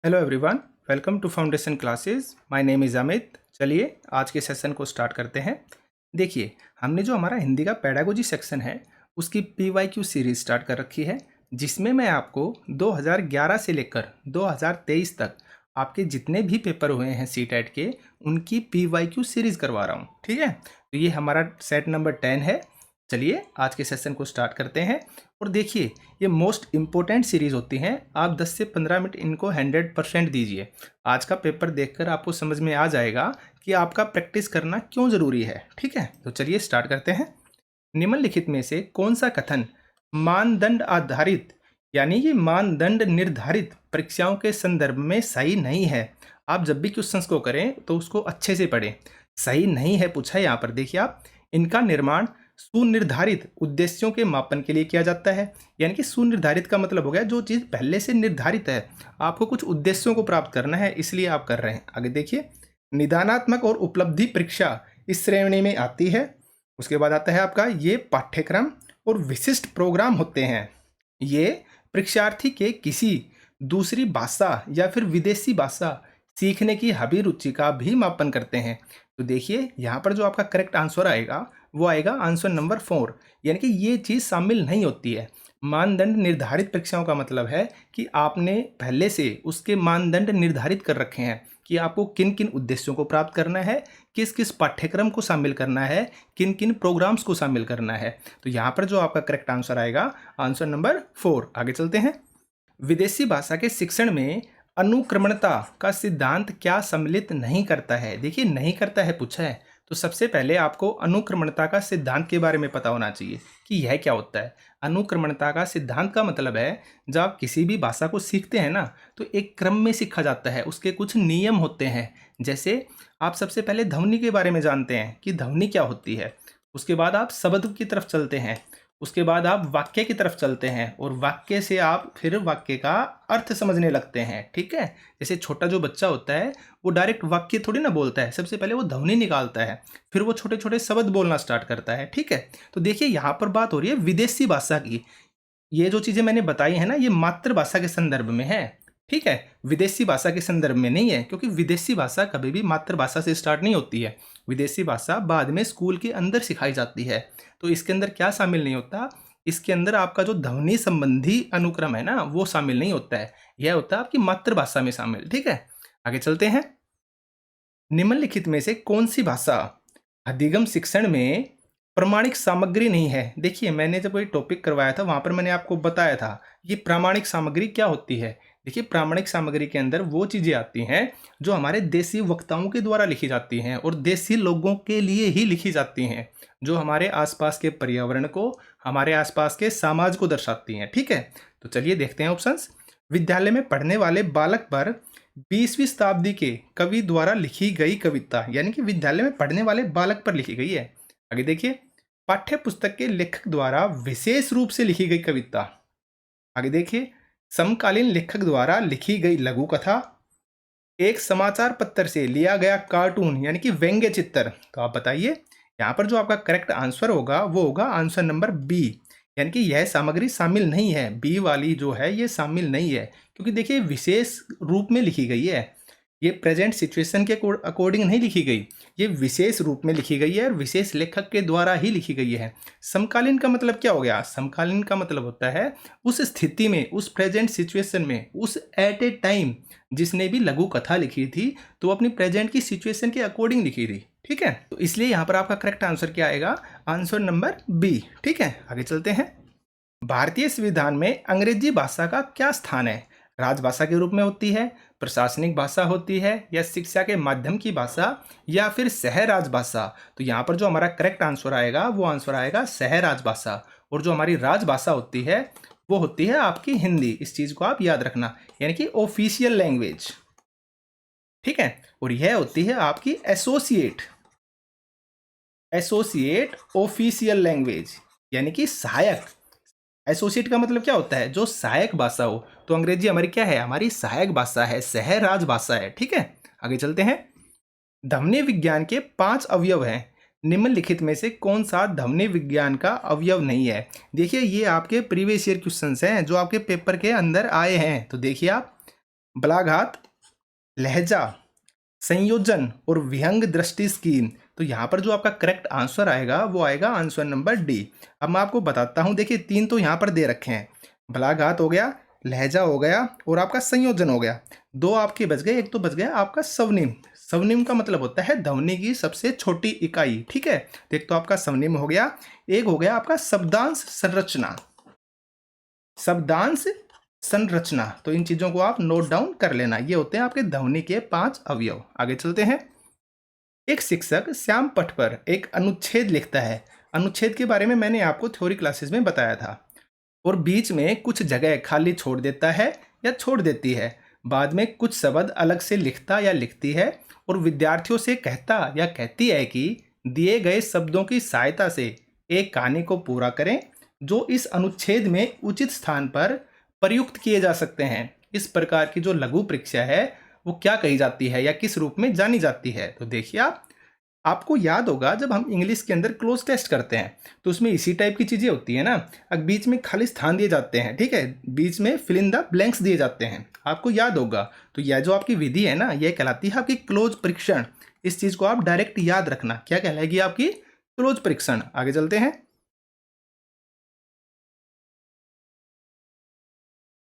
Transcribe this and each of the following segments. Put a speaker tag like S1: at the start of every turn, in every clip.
S1: Hello everyone, welcome to foundation classes. My name is Amit. चलिए आज के सेशन को स्टार्ट करते हैं। देखिए, हमने जो हमारा हिंदी का पेडागोजी सेक्शन है उसकी पीवाईक्यू सीरीज स्टार्ट कर रखी है, जिसमें मैं आपको 2011 से लेकर 2023 तक आपके जितने भी पेपर हुए हैं सीटेट के उनकी पीवाईक्यू सीरीज करवा रहा हूँ। ठीक है, तो ये हमारा सेट नंबर 10 है। चलिए आज के सेशन को स्टार्ट करते हैं। और देखिए, ये मोस्ट इम्पोर्टेंट सीरीज़ होती हैं। आप 10 से 15 मिनट इनको 100% दीजिए। आज का पेपर देखकर आपको समझ में आ जाएगा कि आपका प्रैक्टिस करना क्यों ज़रूरी है। ठीक है, तो चलिए स्टार्ट करते हैं। निम्नलिखित में से कौन सा कथन मानदंड आधारित यानी कि मानदंड निर्धारित परीक्षाओं के संदर्भ में सही नहीं है? आप जब भी क्वेश्चंस को करें तो उसको अच्छे से पढ़ें। सही नहीं है पूछा है यहाँ पर। देखिए आप, इनका निर्माण सुनिर्धारित उद्देश्यों के मापन के लिए किया जाता है। यानी कि सुनिर्धारित का मतलब हो गया जो चीज़ पहले से निर्धारित है, आपको कुछ उद्देश्यों को प्राप्त करना है इसलिए आप कर रहे हैं। आगे देखिए, निदानात्मक और उपलब्धि परीक्षा इस श्रेणी में आती है। उसके बाद आता है आपका ये पाठ्यक्रम और विशिष्ट प्रोग्राम होते हैं। ये परीक्षार्थी के किसी दूसरी भाषा या फिर विदेशी भाषा सीखने की अभिरुचि का भी मापन करते हैं। तो देखिए यहाँ पर जो आपका करेक्ट आंसर आएगा वो आएगा आंसर नंबर 4। यानी कि ये चीज़ शामिल नहीं होती है। मानदंड निर्धारित परीक्षाओं का मतलब है कि आपने पहले से उसके मानदंड निर्धारित कर रखे हैं कि आपको किन किन उद्देश्यों को प्राप्त करना है, किस किस पाठ्यक्रम को शामिल करना है, किन किन प्रोग्राम्स को शामिल करना है। तो यहाँ पर जो आपका करेक्ट आंसर आएगा आंसर नंबर 4। आगे चलते हैं। विदेशी भाषा के शिक्षण में अनुक्रमणता का सिद्धांत क्या सम्मिलित नहीं करता है? देखिए, नहीं करता है पूछा है तो सबसे पहले आपको अनुक्रमणता का सिद्धांत के बारे में पता होना चाहिए कि यह क्या होता है। अनुक्रमणता का सिद्धांत का मतलब है जब आप किसी भी भाषा को सीखते हैं ना तो एक क्रम में सीखा जाता है, उसके कुछ नियम होते हैं। जैसे आप सबसे पहले ध्वनि के बारे में जानते हैं कि ध्वनि क्या होती है, उसके बाद आप शब्द की तरफ चलते हैं, उसके बाद आप वाक्य की तरफ चलते हैं और वाक्य से आप फिर वाक्य का अर्थ समझने लगते हैं। ठीक है, जैसे छोटा जो बच्चा होता है वो डायरेक्ट वाक्य थोड़ी ना बोलता है, सबसे पहले वो ध्वनि निकालता है, फिर वो छोटे छोटे शब्द बोलना स्टार्ट करता है। ठीक है, तो देखिए यहाँ पर बात हो रही है विदेशी भाषा की। ये जो चीज़ें मैंने बताई है ना, ये मातृभाषा के संदर्भ में है। ठीक है, विदेशी भाषा के संदर्भ में नहीं है, क्योंकि विदेशी भाषा कभी भी मातृभाषा से स्टार्ट नहीं होती है। विदेशी भाषा बाद में स्कूल के अंदर सिखाई जाती है। तो इसके अंदर क्या शामिल नहीं होता? इसके अंदर आपका जो ध्वनि संबंधी अनुक्रम है ना वो शामिल नहीं होता है, यह होता है आपकी मातृभाषा में शामिल। ठीक है, आगे चलते हैं। निम्नलिखित में से कौन सी भाषा अधिगम शिक्षण में प्रामाणिक सामग्री नहीं है? देखिए, मैंने जब ये टॉपिक करवाया था वहाँ पर मैंने आपको बताया था ये प्रामाणिक सामग्री क्या होती है। देखिए, प्रामाणिक सामग्री के अंदर वो चीज़ें आती हैं जो हमारे देसी वक्ताओं के द्वारा लिखी जाती हैं और देसी लोगों के लिए ही लिखी जाती हैं, जो हमारे आसपास के पर्यावरण को, हमारे आसपास के समाज को दर्शाती हैं। ठीक है, तो चलिए देखते हैं ऑप्शंस। विद्यालय में पढ़ने वाले बालक पर 20वीं शताब्दी के कवि द्वारा लिखी गई कविता, यानी कि विद्यालय में पढ़ने वाले बालक पर लिखी गई है। आगे देखिए, पाठ्य पुस्तक के लेखक द्वारा विशेष रूप से लिखी गई कविता। आगे देखिए, समकालीन लेखक द्वारा लिखी गई लघु कथा, एक समाचार पत्र से लिया गया कार्टून यानी कि व्यंग्य चित्र। तो आप बताइए यहाँ पर जो आपका करेक्ट आंसर होगा वो होगा आंसर नंबर बी, यानी कि यह सामग्री शामिल नहीं है। बी वाली जो है ये शामिल नहीं है, क्योंकि देखिए विशेष रूप में लिखी गई है, ये प्रेजेंट सिचुएशन के अकॉर्डिंग नहीं लिखी गई, ये विशेष रूप में लिखी गई है और विशेष लेखक के द्वारा ही लिखी गई है। समकालीन का मतलब क्या हो गया? समकालीन का मतलब होता है उस स्थिति में, उस प्रेजेंट सिचुएशन में, उस एट ए टाइम जिसने भी लघु कथा लिखी थी तो अपनी प्रेजेंट की सिचुएशन के अकॉर्डिंग लिखी थी। ठीक है, तो इसलिए यहाँ पर आपका करेक्ट आंसर क्या आएगा? Answer number B. ठीक है, आगे चलते हैं। भारतीय संविधान में अंग्रेजी भाषा का क्या स्थान है? राजभाषा के रूप में होती है, प्रशासनिक भाषा होती है, या शिक्षा के माध्यम की भाषा, या फिर सह राजभाषा? तो यहाँ पर जो हमारा करेक्ट आंसर आएगा वो आंसर आएगा सह राजभाषा। और जो हमारी राजभाषा होती है वो होती है आपकी हिंदी। इस चीज़ को आप याद रखना, यानी कि ऑफिशियल लैंग्वेज। ठीक है, और यह होती है आपकी एसोसिएट ऑफिशियल लैंग्वेज, यानी कि सहायक। एसोसिएट का मतलब क्या होता है? जो सहायक भाषा हो। तो अंग्रेजी हमारी क्या है? हमारी सहायक भाषा है, सह राजभाषा है। ठीक है, आगे चलते हैं। ध्वनि विज्ञान के 5 अवयव हैं, निम्नलिखित में से कौन सा ध्वनि विज्ञान का अवयव नहीं है? देखिए, ये आपके प्रीवियस ईयर क्वेश्चंस हैं जो आपके पेपर के अंदर आए हैं। तो देखिए आप, बलाघात, लहजा, संयोजन और विहंग दृष्टि स्कीम। तो यहाँ पर जो आपका करेक्ट आंसर आएगा वो आएगा आंसर नंबर डी। अब मैं आपको बताता हूँ, देखिए 3 तो यहाँ पर दे रखे हैं, बलाघात हो गया, लहजा हो गया और आपका संयोजन हो गया। 2 आपके बच गए, एक तो बच गया आपका स्वनिम। स्वनिम का मतलब होता है ध्वनि की सबसे छोटी इकाई, ठीक है। तो एक तो आपका स्वनिम हो गया, एक हो गया आपका शब्दांश संरचना। शब्दांश संरचना, तो इन चीजों को आप नोट डाउन कर लेना, ये होते हैं आपके ध्वनि के 5 अवयव। आगे चलते हैं। एक शिक्षक श्याम पट पर एक अनुच्छेद लिखता है। अनुच्छेद के बारे में मैंने आपको थ्योरी क्लासेस में बताया था। और बीच में कुछ जगह खाली छोड़ देता है या छोड़ देती है। बाद में कुछ शब्द अलग से लिखता या लिखती है और विद्यार्थियों से कहता या कहती है कि दिए गए शब्दों की सहायता से एक कहानी को पूरा करें जो इस अनुच्छेद में उचित स्थान पर प्रयुक्त किए जा सकते हैं। इस प्रकार की जो लघु परीक्षा है वो क्या कही जाती है या किस रूप में जानी जाती है? तो देखिए, आपको याद होगा जब हम इंग्लिश के अंदर क्लोज टेस्ट करते हैं तो उसमें इसी टाइप की चीज़ें होती है ना। अब बीच में खाली स्थान दिए जाते हैं, ठीक है, बीच में फिल इन द ब्लैंक्स दिए जाते हैं, आपको याद होगा। तो यह जो आपकी विधि है ना, यह कहलाती है आपकी क्लोज परीक्षण। इस चीज़ को आप डायरेक्ट याद रखना, क्या कहलाएगी आपकी? क्लोज परीक्षण। आगे चलते हैं।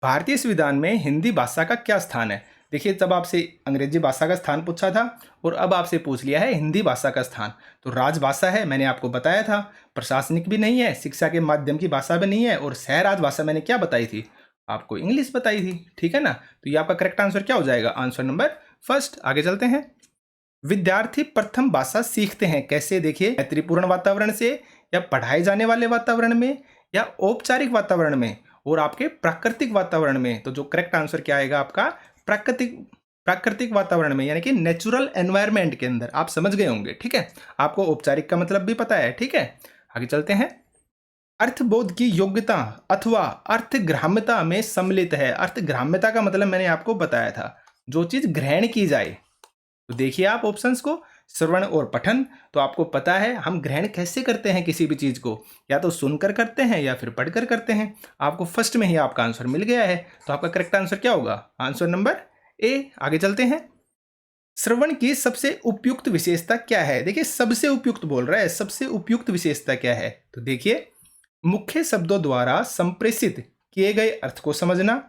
S1: भारतीय संविधान में हिंदी भाषा का क्या स्थान है? देखिए, तब आपसे अंग्रेजी भाषा का स्थान पूछा था और अब आपसे पूछ लिया है हिंदी भाषा का स्थान। तो राजभाषा है, मैंने आपको बताया था। प्रशासनिक भी नहीं है, शिक्षा के माध्यम की भाषा भी नहीं है, और सह राजभाषा मैंने क्या बताई थी आपको? इंग्लिश बताई थी, ठीक है ना। तो ये आपका करेक्ट आंसर क्या हो जाएगा? Answer number first. आगे चलते हैं। विद्यार्थी प्रथम भाषा सीखते हैं कैसे? देखिए, मैत्रीपूर्ण वातावरण से, या पढ़ाए जाने वाले वातावरण में, या औपचारिक वातावरण में, और आपके प्राकृतिक वातावरण में। तो जो करेक्ट आंसर क्या आएगा आपका? प्राकृतिक वातावरण में, यानी कि नेचुरल एनवायरनमेंट के अंदर। आप समझ गए होंगे, ठीक है। आपको औपचारिक का मतलब भी पता है, ठीक है। आगे चलते हैं। अर्थबोध की योग्यता अथवा अर्थग्राह्यता में सम्मिलित है। अर्थग्राह्यता का मतलब मैंने आपको बताया था, जो चीज ग्रहण की जाए। तो देखिए आप ऑप्शंस को, श्रवण और पठन। तो आपको पता है हम ग्रहण कैसे करते हैं किसी भी चीज को, या तो सुनकर करते हैं या फिर पढ़कर करते हैं। आपको फर्स्ट में ही आपका आंसर मिल गया है, तो आपका करेक्ट आंसर क्या होगा? Answer number A. आगे चलते हैं। श्रवण की सबसे उपयुक्त विशेषता क्या है? देखिए, सबसे उपयुक्त बोल रहा है, सबसे उपयुक्त विशेषता क्या है? तो देखिए, मुख्य शब्दों द्वारा संप्रेषित किए गए अर्थ को समझना,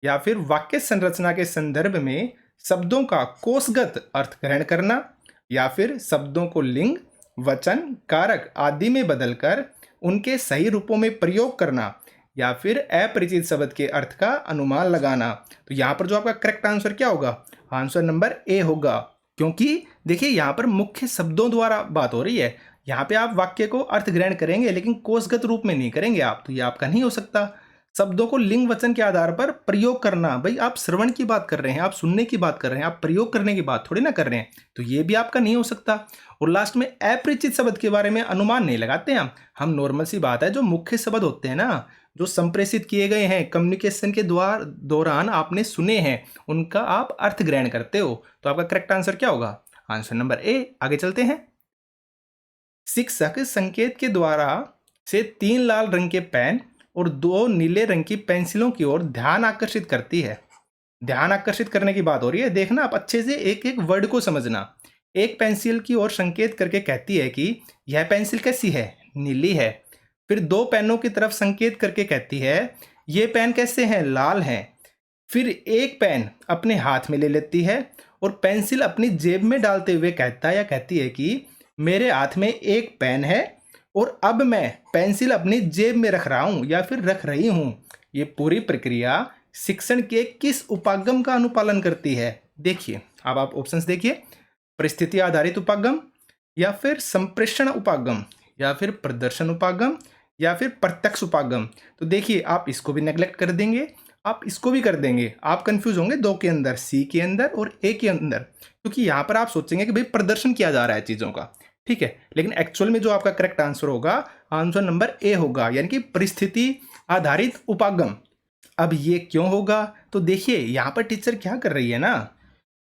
S1: या फिर वाक्य संरचना के संदर्भ में शब्दों का कोशगत अर्थ ग्रहण करना, या फिर शब्दों को लिंग, वचन, कारक आदि में बदलकर उनके सही रूपों में प्रयोग करना, या फिर अपरिचित शब्द के अर्थ का अनुमान लगाना। तो यहाँ पर जो आपका करेक्ट आंसर क्या होगा? आंसर नंबर ए होगा। क्योंकि देखिए, यहाँ पर मुख्य शब्दों द्वारा बात हो रही है। यहाँ पे आप वाक्य को अर्थ ग्रहण करेंगे लेकिन कोशगत रूप में नहीं करेंगे आप, तो ये आपका नहीं हो सकता। शब्दों को लिंग वचन के आधार पर प्रयोग करना, भाई आप श्रवण की बात कर रहे हैं, आप सुनने की बात कर रहे हैं, आप प्रयोग करने की बात थोड़ी ना कर रहे हैं, तो ये भी आपका नहीं हो सकता। और लास्ट में अपरिचित शब्द के बारे में अनुमान नहीं लगाते हैं हम नॉर्मल सी बात है, जो मुख्य शब्द होते हैं ना, जो संप्रेषित किए गए हैं कम्युनिकेशन के दौरान आपने सुने हैं, उनका आप अर्थ ग्रहण करते हो। तो आपका करेक्ट आंसर क्या होगा? Answer number A. आगे चलते हैं। शिक्षक संकेत के द्वारा से 3 लाल रंग के पेन और 2 नीले रंग की पेंसिलों की ओर ध्यान आकर्षित करती है। ध्यान आकर्षित करने की बात हो रही है, देखना आप अच्छे से एक एक वर्ड को समझना। एक पेंसिल की ओर संकेत करके कहती है कि यह पेंसिल कैसी है? नीली है। फिर 2 पेनों की तरफ संकेत करके कहती है ये पेन कैसे हैं? लाल हैं। फिर एक पेन अपने हाथ में ले लेती है और पेंसिल अपनी जेब में डालते हुए कहता या कहती है कि मेरे हाथ में एक पेन है और अब मैं पेंसिल अपनी जेब में रख रहा हूँ या फिर रख रही हूँ। ये पूरी प्रक्रिया शिक्षण के किस उपागम का अनुपालन करती है? देखिए, अब आप ऑप्शंस देखिए। परिस्थिति आधारित उपागम, या फिर संप्रेषण उपागम, या फिर प्रदर्शन उपागम, या फिर प्रत्यक्ष उपागम। तो देखिए, आप इसको भी नेग्लेक्ट कर देंगे, आप इसको भी कर देंगे, आप कंफ्यूज होंगे 2 के अंदर, सी के अंदर और ए के अंदर, क्योंकि यहाँ पर आप सोचेंगे कि भाई प्रदर्शन किया जा रहा है चीज़ों का, ठीक है। लेकिन एक्चुअल में जो आपका करेक्ट आंसर होगा, आंसर नंबर ए होगा, यानी कि परिस्थिति आधारित उपागम। अब ये क्यों होगा? तो देखिए, यहाँ पर टीचर क्या कर रही है ना,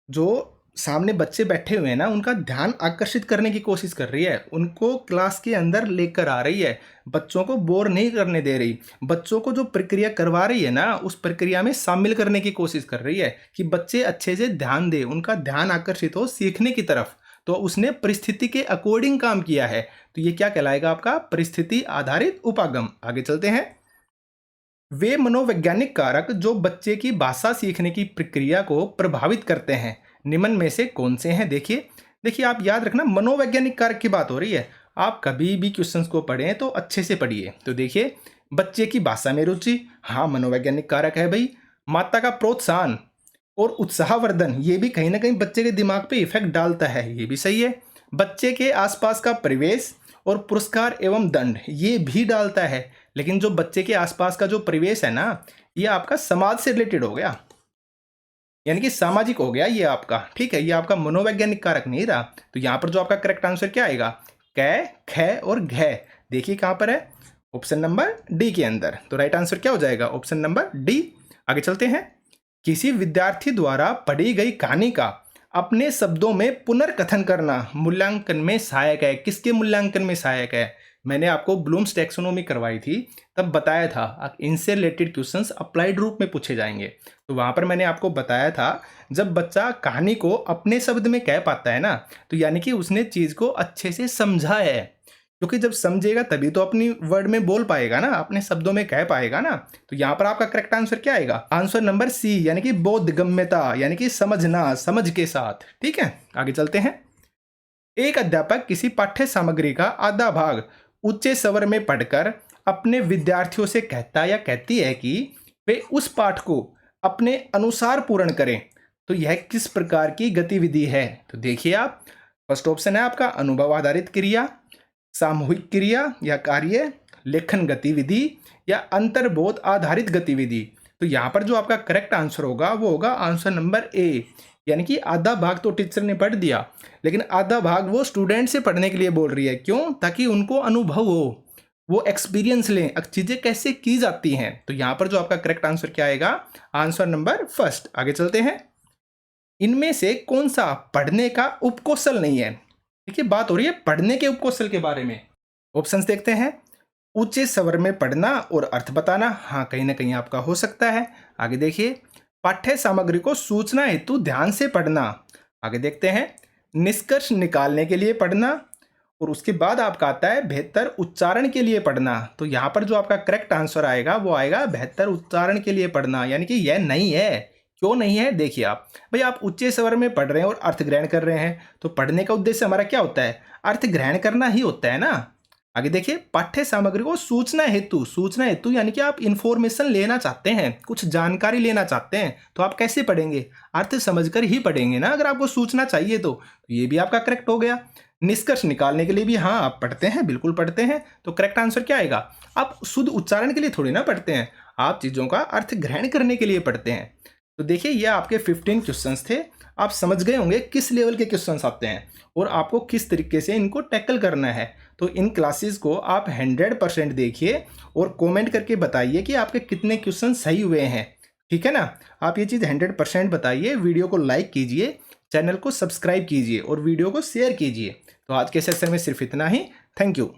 S1: जो सामने बच्चे बैठे हुए हैं ना, उनका ध्यान आकर्षित करने की कोशिश कर रही है, उनको क्लास के अंदर लेकर आ रही है, बच्चों को बोर नहीं करने दे रही, बच्चों को जो प्रक्रिया करवा रही है ना उस प्रक्रिया में शामिल करने की कोशिश कर रही है कि बच्चे अच्छे से ध्यान दें, उनका ध्यान आकर्षित हो सीखने की तरफ। तो उसने परिस्थिति के अकॉर्डिंग काम किया है, तो ये क्या कहलाएगा आपका परिस्थिति आधारित उपागम। आगे चलते हैं। वे मनोवैज्ञानिक कारक जो बच्चे की भाषा सीखने की प्रक्रिया को प्रभावित करते हैं निम्न में से कौन से हैं। देखिए देखिए आप याद रखना मनोवैज्ञानिक कारक की बात हो रही है। आप कभी भी क्वेश्चंस को पढ़ें तो अच्छे से पढ़िए। तो देखिए बच्चे की भाषा में रुचि, हाँ मनोवैज्ञानिक कारक है भाई। माता का प्रोत्साहन और उत्साहवर्धन, ये भी कहीं ना कहीं बच्चे के दिमाग पे इफेक्ट डालता है, ये भी सही है। बच्चे के आसपास का परिवेश और पुरस्कार एवं दंड, ये भी डालता है। लेकिन जो बच्चे के आसपास का जो परिवेश है ना, ये आपका समाज से रिलेटेड हो गया, यानी कि सामाजिक हो गया ये आपका, ठीक है। ये आपका मनोवैज्ञानिक कारक नहीं रहा। तो यहाँ पर जो आपका करेक्ट आंसर क्या आएगा, कै, ख और घ। देखिए कहाँ पर है, ऑप्शन नंबर डी के अंदर। तो राइट आंसर क्या हो जाएगा, ऑप्शन नंबर डी। आगे चलते हैं। किसी विद्यार्थी द्वारा पढ़ी गई कहानी का अपने शब्दों में पुनर्कथन करना मूल्यांकन में सहायक है। किसके मूल्यांकन में सहायक है, मैंने आपको ब्लूम्स टैक्सोनॉमी करवाई थी तब बताया था इनसे रिलेटेड क्वेश्चंस अप्लाइड रूप में पूछे जाएंगे। तो वहाँ पर मैंने आपको बताया था जब बच्चा कहानी को अपने शब्द में कह पाता है ना, तो यानी कि उसने चीज़ को अच्छे से समझा है, क्योंकि जब समझेगा तभी तो अपनी वर्ड में बोल पाएगा ना, अपने शब्दों में कह पाएगा ना। तो यहाँ पर आपका करेक्ट आंसर क्या आएगा, आंसर नंबर सी, यानी कि बोधगम्यता, यानी कि समझना, समझ के साथ, ठीक है। आगे चलते हैं। एक अध्यापक किसी पाठ्य सामग्री का आधा भाग उच्च स्वर में पढ़कर अपने विद्यार्थियों से कहता या कहती है कि वे उस पाठ को अपने अनुसार पूर्ण करें, तो यह किस प्रकार की गतिविधि है। तो देखिए आप, फर्स्ट ऑप्शन है आपका अनुभव आधारित क्रिया, सामूहिक क्रिया या कार्य, लेखन गतिविधि या अंतर्बोध आधारित गतिविधि। तो यहाँ पर जो आपका करेक्ट आंसर होगा वो होगा आंसर नंबर ए, यानी कि आधा भाग तो टीचर ने पढ़ दिया, लेकिन आधा भाग वो स्टूडेंट से पढ़ने के लिए बोल रही है। क्यों, ताकि उनको अनुभव हो, वो एक्सपीरियंस लें चीज़ें कैसे की जाती हैं। तो यहाँ पर जो आपका करेक्ट आंसर क्या आएगा, आंसर नंबर फर्स्ट। आगे चलते हैं। इनमें से कौन सा पढ़ने का उपकौशल नहीं है। देखिए बात हो रही है पढ़ने के उपकौशल के बारे में। ऑप्शंस देखते हैं। उच्च स्वर में पढ़ना और अर्थ बताना, हाँ कहीं ना कहीं आपका हो सकता है। आगे देखिए, पाठ्य सामग्री को सूचना हेतु ध्यान से पढ़ना। आगे देखते हैं, निष्कर्ष निकालने के लिए पढ़ना, और उसके बाद आपका आता है बेहतर उच्चारण के लिए पढ़ना। तो यहाँ पर जो आपका करेक्ट आंसर आएगा वो आएगा बेहतर उच्चारण के लिए पढ़ना, यानी कि यह नहीं है। क्यों नहीं है, देखिए आप भाई, आप उच्च स्वर में पढ़ रहे हैं और अर्थ ग्रहण कर रहे हैं, तो पढ़ने का उद्देश्य हमारा क्या होता है, अर्थ ग्रहण करना ही होता है ना। आगे देखिए, पाठ्य सामग्री को सूचना हेतु यानी कि आप इंफॉर्मेशन लेना चाहते हैं, कुछ जानकारी लेना चाहते हैं, तो आप कैसे पढ़ेंगे, अर्थ समझकर ही पढ़ेंगे ना, अगर आपको सूचना चाहिए तो ये भी आपका करेक्ट हो गया। निष्कर्ष निकालने के लिए भी हाँ आप पढ़ते हैं, बिल्कुल पढ़ते हैं। तो करेक्ट आंसर क्या आएगा, आप शुद्ध उच्चारण के लिए थोड़ी ना पढ़ते हैं, आप चीज़ों का अर्थ ग्रहण करने के लिए पढ़ते हैं। तो देखिए ये आपके 15 क्वेश्चंस थे। आप समझ गए होंगे किस लेवल के क्वेश्चंस आते हैं और आपको किस तरीके से इनको टैकल करना है। तो इन क्लासेस को आप 100% देखिए और कमेंट करके बताइए कि आपके कितने क्वेश्चन सही हुए हैं, ठीक है ना। आप ये चीज़ 100% बताइए, वीडियो को लाइक कीजिए, चैनल को सब्सक्राइब कीजिए और वीडियो को शेयर कीजिए। तो आज के सेशन में सिर्फ इतना ही। Thank you.